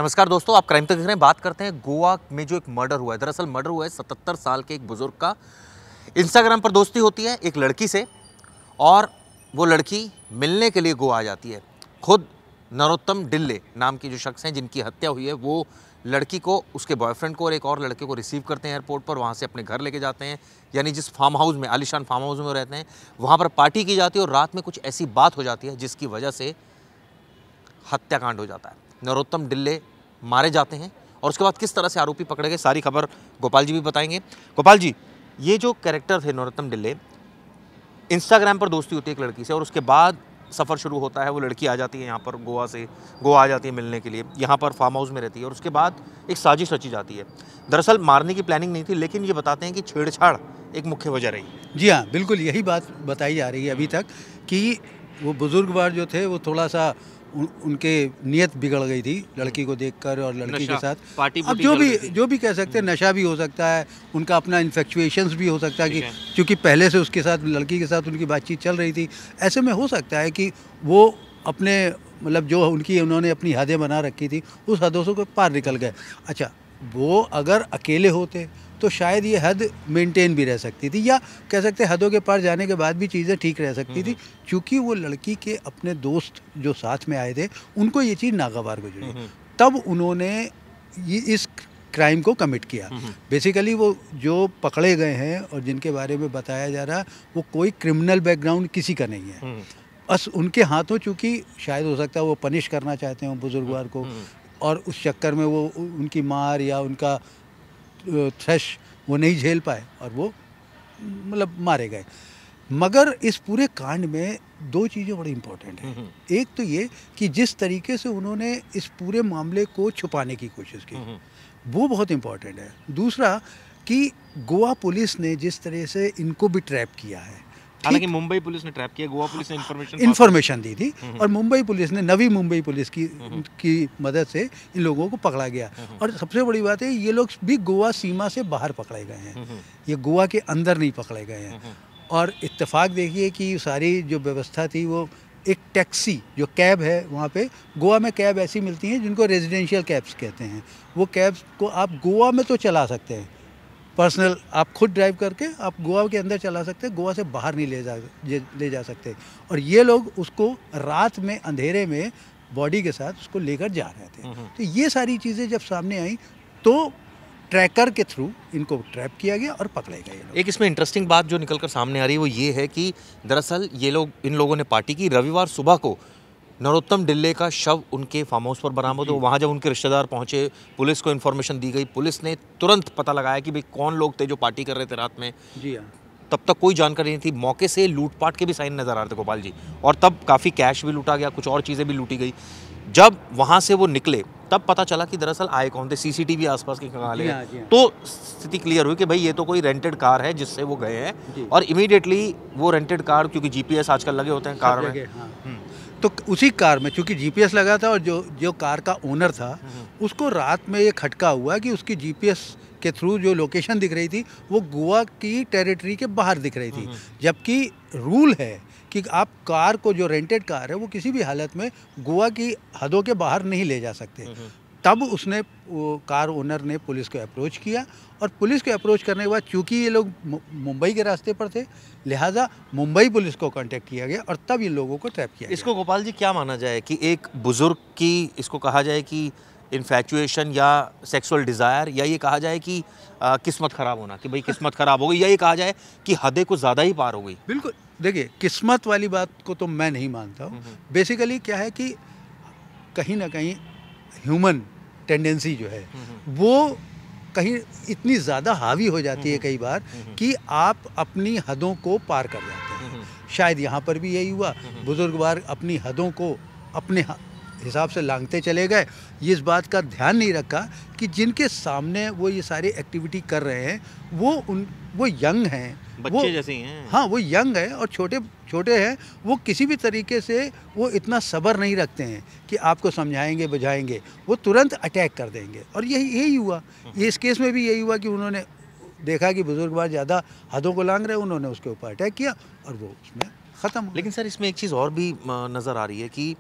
नमस्कार दोस्तों, आप क्राइम तक देख रहे हैं। बात करते हैं गोवा में जो एक मर्डर हुआ है। दरअसल मर्डर हुआ है 77 साल के एक बुजुर्ग का। इंस्टाग्राम पर दोस्ती होती है एक लड़की से और वो लड़की मिलने के लिए गोवा आ जाती है। खुद नरोत्तम डिल्ले नाम की जो शख्स हैं जिनकी हत्या हुई है, वो लड़की को, उसके बॉयफ्रेंड को और एक और लड़के को रिसीव करते हैं एयरपोर्ट पर। वहाँ से अपने घर लेके जाते हैं, यानी जिस फार्म हाउस में, आलीशान फार्म हाउस में वो रहते हैं, वहाँ पर पार्टी की जाती है और रात में कुछ ऐसी बात हो जाती है जिसकी वजह से हत्याकांड हो जाता है। नरोत्तम डिल्ले मारे जाते हैं और उसके बाद किस तरह से आरोपी पकड़े गए, सारी खबर गोपाल जी भी बताएंगे। गोपाल जी, ये जो कैरेक्टर थे नरोत्तम डिल्ले, इंस्टाग्राम पर दोस्ती होती है एक लड़की से और उसके बाद सफ़र शुरू होता है। वो लड़की आ जाती है यहाँ पर, गोवा आ जाती है मिलने के लिए, यहाँ पर फार्म हाउस में रहती है और उसके बाद एक साजिश रची जाती है। दरअसल मारने की प्लानिंग नहीं थी, लेकिन ये बताते हैं कि छेड़छाड़ एक मुख्य वजह रही। जी हाँ, बिल्कुल यही बात बताई जा रही है अभी तक कि वो बुजुर्गवार जो थे वो थोड़ा सा उनके नियत बिगड़ गई थी लड़की को देखकर और लड़की के साथ पार्टी अब जो भी कह सकते हैं, नशा भी हो सकता है, उनका अपना इन्फेक्चुएशंस भी हो सकता है कि क्योंकि पहले से उसके साथ, लड़की के साथ उनकी बातचीत चल रही थी। ऐसे में हो सकता है कि वो अपने मतलब जो उन्होंने अपनी हदें बना रखी थी उस हदों से पार निकल गए। अच्छा, वो अगर अकेले होते तो शायद ये हद मेंटेन भी रह सकती थी, या कह सकते हैं हदों के पार जाने के बाद भी चीज़ें ठीक रह सकती थी, क्योंकि वो लड़की के अपने दोस्त जो साथ में आए थे उनको ये चीज़ नागवार गुजरी, तब उन्होंने इस क्राइम को कमिट किया। बेसिकली वो जो पकड़े गए हैं और जिनके बारे में बताया जा रहा, वो कोई क्रिमिनल बैकग्राउंड किसी का नहीं है। बस उनके हाथों, चूँकि शायद हो सकता है वो पनिश करना चाहते हैं बुजुर्गवार को, और उस चक्कर में वो उनकी मार या उनका थ्रेश वो नहीं झेल पाए और वो मतलब मारे गए। मगर इस पूरे कांड में दो चीज़ें बड़ी इम्पोर्टेंट हैं। एक तो ये कि जिस तरीके से उन्होंने इस पूरे मामले को छुपाने की कोशिश की, वो बहुत इम्पोर्टेंट है। दूसरा कि गोवा पुलिस ने जिस तरह से इनको भी ट्रैप किया है, हालांकि मुंबई पुलिस ने ट्रैप किया, गोवा पुलिस ने इन्फॉर्मेशन दी थी और मुंबई पुलिस ने, नवी मुंबई पुलिस की मदद से इन लोगों को पकड़ा गया। और सबसे बड़ी बात है, ये लोग भी गोवा सीमा से बाहर पकड़े गए हैं, ये गोवा के अंदर नहीं पकड़े गए हैं। और इत्तेफाक देखिए कि सारी जो व्यवस्था थी, वो एक टैक्सी जो कैब है, वहाँ पे गोवा में कैब ऐसी मिलती हैं जिनको रेजिडेंशियल कैब्स कहते हैं। वो कैब्स को आप गोवा में तो चला सकते हैं, पर्सनल आप खुद ड्राइव करके आप गोवा के अंदर चला सकते हैं, गोवा से बाहर नहीं ले जा सकते। और ये लोग उसको रात में अंधेरे में बॉडी के साथ उसको लेकर जा रहे थे। तो ये सारी चीज़ें जब सामने आई तो ट्रैकर के थ्रू इनको ट्रैप किया गया और पकड़े गए। एक इसमें इंटरेस्टिंग बात जो निकल कर सामने आ रही है वो ये है कि दरअसल इन लोगों ने पार्टी की। रविवार सुबह को नरोत्तम डिल्ले का शव उनके फार्म हाउस पर बरामद हो। वहाँ जब उनके रिश्तेदार पहुँचे, पुलिस को इन्फॉर्मेशन दी गई। पुलिस ने तुरंत पता लगाया कि भाई कौन लोग थे जो पार्टी कर रहे थे रात में। जी हाँ, तब तक कोई जानकारी नहीं थी। मौके से लूटपाट के भी साइन नज़र आ रहे थे गोपाल जी, और तब काफ़ी कैश भी लूटा गया, कुछ और चीज़ें भी लूटी गई। जब वहाँ से वो निकले तब पता चला कि दरअसल आए कौन थे। सीसीटीवी आसपास के खंगाले हैं, तो स्थिति क्लियर हुई कि भाई ये तो कोई रेंटेड कार है जिससे वो गए हैं। और इमीडिएटली वो रेंटेड कार, क्योंकि जीपीएस आजकल लगे होते हैं कार में, तो उसी कार में चूँकि जीपीएस लगा था और जो कार का ओनर था उसको रात में ये खटका हुआ कि उसकी जीपीएस के थ्रू जो लोकेशन दिख रही थी वो गोवा की टेरिटरी के बाहर दिख रही थी। जबकि रूल है कि आप कार को, जो रेंटेड कार है, वो किसी भी हालत में गोवा की हदों के बाहर नहीं ले जा सकते। तब वो कार ओनर ने पुलिस को अप्रोच किया और पुलिस को अप्रोच करने के बाद चूँकि ये लोग मुंबई के रास्ते पर थे, लिहाजा मुंबई पुलिस को कांटेक्ट किया गया और तब इन लोगों को ट्रैप किया। इसको गोपाल जी क्या माना जाए कि एक बुजुर्ग की, इसको कहा जाए कि इन्फैचुएशन या सेक्सुअल डिज़ायर, या ये कहा जाए कि किस्मत ख़राब होना, कि भाई किस्मत ख़राब हो गई, या ये कहा जाए कि हदें कुछ ज़्यादा ही पार हो गई? बिल्कुल, देखिए किस्मत वाली बात को तो मैं नहीं मानता हूँ। बेसिकली क्या है कि कहीं ना कहीं ह्यूमन टेंडेंसी जो है वो कहीं इतनी ज़्यादा हावी हो जाती है कई बार कि आप अपनी हदों को पार कर जाते हैं। शायद यहाँ पर भी यही हुआ, बुजुर्गवार अपनी हदों को अपने हिसाब से लांघते चले गए। ये इस बात का ध्यान नहीं रखा कि जिनके सामने वो ये सारी एक्टिविटी कर रहे हैं वो यंग हैं, बच्चे जैसे ही हैं। हाँ, वो यंग है और छोटे हैं। वो किसी भी तरीके से वो इतना सब्र नहीं रखते हैं कि आपको समझाएंगे बुझाएंगे, वो तुरंत अटैक कर देंगे। और यही हुआ, ये इस केस में भी यही हुआ कि उन्होंने देखा कि बुजुर्गवार ज़्यादा हदों को लांघ रहे हैं, उन्होंने उसके ऊपर अटैक किया और वो उसमें ख़त्म हो। लेकिन सर, इसमें एक चीज़ और भी नज़र आ रही है कि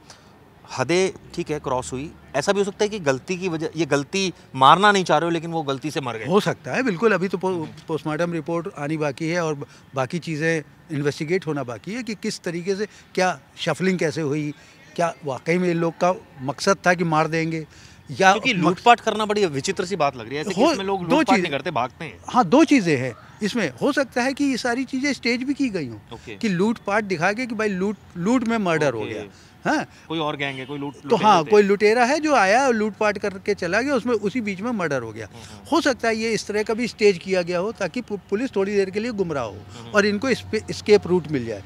हदें ठीक है क्रॉस हुई, ऐसा भी हो सकता है कि गलती की वजह, ये गलती मारना नहीं चाह रहे हो लेकिन वो गलती से मर गए। हो सकता है बिल्कुल, अभी तो पोस्टमार्टम रिपोर्ट आनी बाकी है और बाकी चीज़ें इन्वेस्टिगेट होना बाकी है कि किस तरीके से, क्या शफलिंग कैसे हुई, क्या वाकई में इन लोग का मकसद था कि मार देंगे, या क्योंकि लूटपाट करना बड़ी विचित्र सी बात लग रही है, ऐसे केस में लोग लूटपाट नहीं करते, भागते हैं। हाँ, दो चीज़ें हैं इसमें। हो सकता है कि ये सारी चीज़ें स्टेज भी की गई हों कि लूटपाट दिखा के कि भाई लूट में मर्डर हो गया, हाँ कोई और गैंग है, कोई तो हाँ कोई लुटेरा है जो आया और लूटपाट करके चला गया, उसमें उसी बीच में मर्डर हो गया। हो सकता है ये इस तरह का भी स्टेज किया गया हो ताकि पुलिस थोड़ी देर के लिए गुमराह हो और इनको स्केप रूट मिल जाए।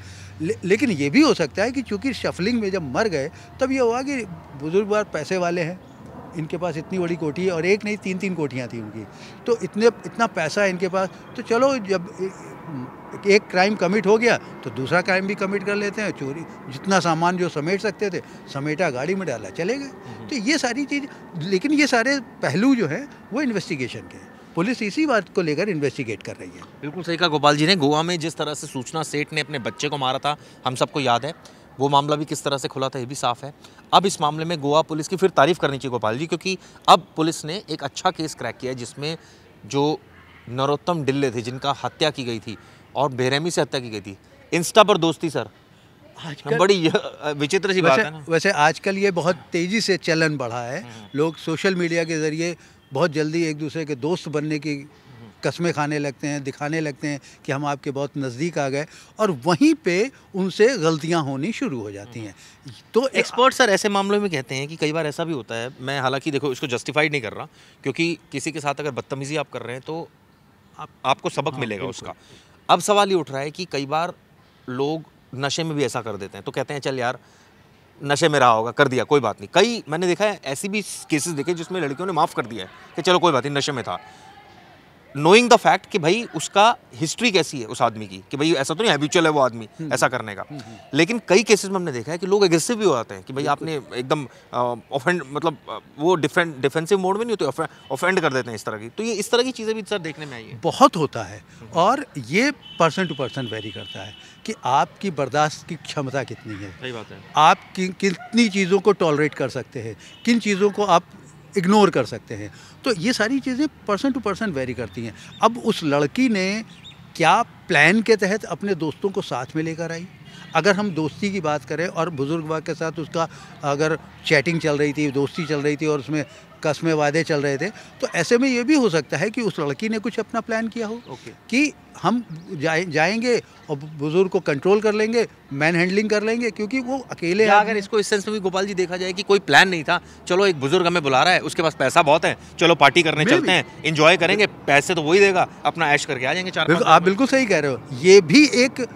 लेकिन ये भी हो सकता है कि चूंकि शफलिंग में जब मर गए तब ये हुआ कि बुजुर्ग बार पैसे वाले हैं, इनके पास इतनी बड़ी कोठी है और एक नहीं 3-3 कोठियाँ थी उनकी, तो इतना पैसा है इनके पास, तो चलो जब एक क्राइम कमिट हो गया तो दूसरा क्राइम भी कमिट कर लेते हैं। चोरी, जितना सामान जो समेट सकते थे समेटा, गाड़ी में डाला, चले गए। तो ये सारी चीज़, लेकिन ये सारे पहलू जो हैं वो इन्वेस्टिगेशन के, पुलिस इसी बात को लेकर इन्वेस्टिगेट कर रही है। बिल्कुल सही कहा गोपाल जी ने। गोवा में जिस तरह से सूचना सेठ ने अपने बच्चे को मारा था, हम सबको याद है, वो मामला भी किस तरह से खुला था ये भी साफ है। अब इस मामले में गोवा पुलिस की फिर तारीफ करनी चाहिए गोपाल जी, क्योंकि अब पुलिस ने एक अच्छा केस क्रैक किया है जिसमें जो नरोत्तम डिल्ले थे जिनका हत्या की गई थी और बेरहमी से हत्या की गई थी, इंस्टा पर दोस्ती सर, बड़ी विचित्र सी बात है ना। वैसे आजकल ये बहुत तेज़ी से चलन बढ़ा है, लोग सोशल मीडिया के ज़रिए बहुत जल्दी एक दूसरे के दोस्त बनने की कस्में खाने लगते हैं, दिखाने लगते हैं कि हम आपके बहुत नज़दीक आ गए, और वहीं पे उनसे गलतियां होनी शुरू हो जाती हैं। तो एक्सपर्ट सर ऐसे मामलों में कहते हैं कि कई बार ऐसा भी होता है, मैं हालांकि देखो इसको जस्टिफाइड नहीं कर रहा, क्योंकि किसी के साथ अगर बदतमीजी आप कर रहे हैं तो आपको सबक मिलेगा उसका। अब सवाल ये उठ रहा है कि कई बार लोग नशे में भी ऐसा कर देते हैं, तो कहते हैं चल यार नशे में रहा होगा, कर दिया, कोई बात नहीं। कई मैंने देखा है ऐसी भी केसेस देखे जिसमें लड़कियों ने माफ़ कर दिया है कि चलो कोई बात नहीं, नशे में था, नोइंग द फैक्ट कि भाई उसका हिस्ट्री कैसी है उस आदमी की, कि भाई ऐसा तो नहीं हैबिचुअल है वो आदमी ऐसा करने का। लेकिन कई केसेस में हमने देखा है कि लोग एग्रेसिव भी हो जाते हैं कि भाई आपने एकदम ऑफेंड, मतलब वो डिफेंसिव मोड में नहीं होते, ऑफेंड कर देते हैं इस तरह की। तो ये इस तरह की चीज़ें भी सर देखने में आई है, बहुत होता है, और ये पर्सन टू पर्सन वेरी करता है कि आपकी बर्दाश्त की क्षमता कितनी है। सही बात है। आप कितनी चीज़ों को टॉलरेट कर सकते हैं, किन चीज़ों को आप इग्नोर कर सकते हैं। तो ये सारी चीज़ें पर्सन टू पर्सन वेरी करती हैं। अब उस लड़की ने क्या प्लान के तहत अपने दोस्तों को साथ में लेकर आई? अगर हम दोस्ती की बात करें और बुजुर्ग के साथ उसका अगर चैटिंग चल रही थी, दोस्ती चल रही थी और उसमें कस्में वादे चल रहे थे, तो ऐसे में ये भी हो सकता है कि उस लड़की ने कुछ अपना प्लान किया हो कि हम जाएंगे और बुजुर्ग को कंट्रोल कर लेंगे, मैन हैंडलिंग कर लेंगे, क्योंकि वो अकेले। अगर इसको इस सेंस में भी गोपाल जी देखा जाए कि कोई प्लान नहीं था, चलो एक बुजुर्ग हमें बुला रहा है, उसके पास पैसा बहुत है, चलो पार्टी करने चलते हैं, एंजॉय करेंगे, पैसे तो वही देगा, अपना ऐश करके आ जाएंगे 4-5। आप बिल्कुल सही कह रहे हो, ये भी एक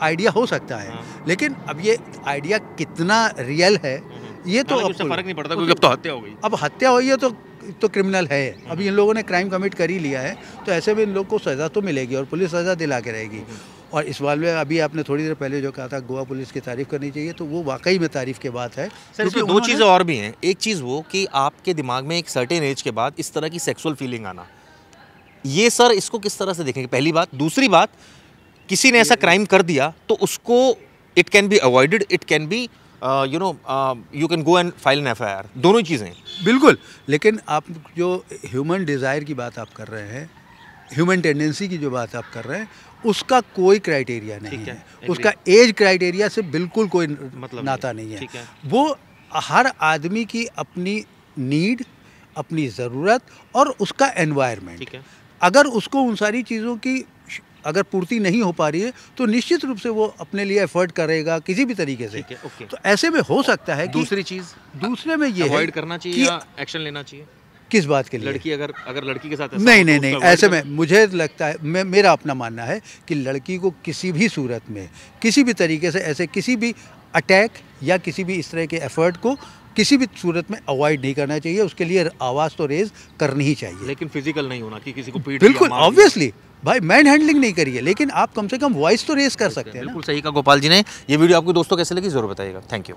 आइडिया हो सकता है। लेकिन अब ये आइडिया कितना रियल है ये तो अब फर्क नहीं पड़ता, क्योंकि अब तो हत्या हो गई। अब हत्या हुई है तो क्रिमिनल है, अभी इन लोगों ने क्राइम कमिट कर ही लिया है, तो ऐसे में इन लोग को सज़ा तो मिलेगी और पुलिस सज़ा दिला के रहेगी। और इस बात में अभी आपने थोड़ी देर पहले जो कहा था गोवा पुलिस की तारीफ़ करनी चाहिए, तो वो वाकई में तारीफ़ की बात है। सर इसमें दो चीज़ें और भी हैं। एक चीज़ वो कि आपके दिमाग में एक सर्टेन एज के बाद इस तरह की सेक्सुअल फीलिंग आना, ये सर इसको किस तरह से देखेंगे, पहली बात। दूसरी बात, किसी ने ऐसा क्राइम कर दिया तो उसको it can be avoided, it can be you can go and file an FIR, दोनों चीज़ें। बिल्कुल, लेकिन आप जो ह्यूमन डिज़ायर की बात आप कर रहे हैं, ह्यूमन टेंडेंसी की जो बात आप कर रहे हैं, उसका कोई क्राइटेरिया नहीं है, उसका एज क्राइटेरिया से बिल्कुल कोई मतलब नाता नहीं है। वो हर आदमी की अपनी नीड, अपनी ज़रूरत और उसका एनवायरनमेंट, अगर उसको उन सारी चीज़ों की अगर पूर्ति नहीं हो पा रही है तो निश्चित रूप से वो अपने लिए एफर्ट करेगा किसी भी तरीके से। तो ऐसे में हो सकता है कि दूसरे में ये अवॉइड करना चाहिए या एक्शन लेना चाहिए। किस बात के लिए? लड़की अगर लड़की के साथ नहीं, ऐसे में मुझे लगता है, मेरा अपना मानना है कि लड़की को किसी भी सूरत में, किसी भी तरीके से ऐसे किसी भी अटैक या किसी भी इस तरह के एफर्ट को किसी भी सूरत में अवॉइड नहीं करना चाहिए। उसके लिए आवाज़ तो रेज करनी ही चाहिए, लेकिन फिजिकल नहीं होना कि किसी को पीट। बिल्कुल ऑब्वियसली भाई, मैन हैंडलिंग नहीं करिए, लेकिन आप कम से कम वॉइस तो रेज कर सकते हैं। बिल्कुल सही कहा गोपाल जी ने। ये वीडियो आपको दोस्तों कैसे लगी जरूर बताइएगा। Thank you.